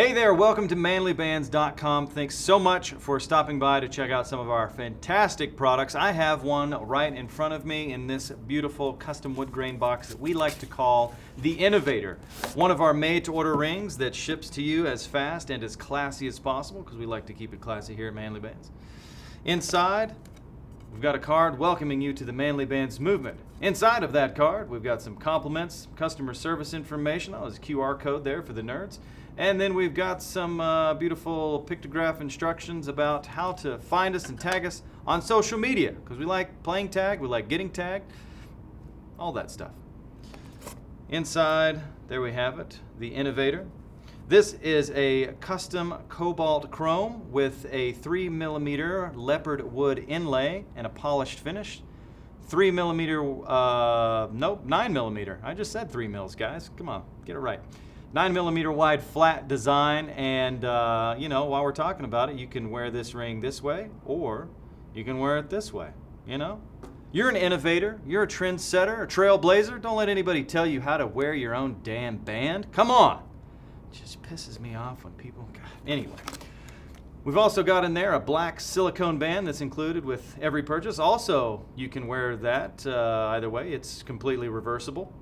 Hey there, welcome to manlybands.com. Thanks so much for stopping by to check out some of our fantastic products. I have one right in front of me in this beautiful custom wood grain box that we like to call the Innovator. One of our made-to-order rings that ships to you as fast and as classy as possible because we like to keep it classy here at Manly Bands. Inside, we've got a card welcoming you to the Manly Bands movement. Inside of that card, we've got some compliments, customer service information. Oh, there's a QR code there for the nerds. And then we've got some beautiful pictograph instructions about how to find us and tag us on social media, because we like playing tag, we like getting tagged, all that stuff. Inside, there we have it, the Innovator. This is a custom cobalt chrome with a 3mm leopard wood inlay and a polished finish. 9mm, I just said 3 mils, guys. Come on, get it right. 9mm wide flat design, and while we're talking about it, you can wear this ring this way, or you can wear it this way, You're an innovator, you're a trendsetter, a trailblazer. Don't let anybody tell you how to wear your own damn band. Come on. It just pisses me off when people, God. Anyway. We've also got in there a black silicone band that's included with every purchase. Also, you can wear that either way. It's completely reversible.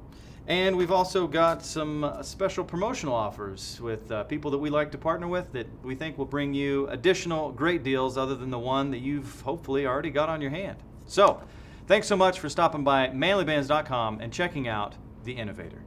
And we've also got some special promotional offers with people that we like to partner with that we think will bring you additional great deals other than the one that you've hopefully already got on your hand. So, thanks so much for stopping by manlybands.com and checking out the Innovator.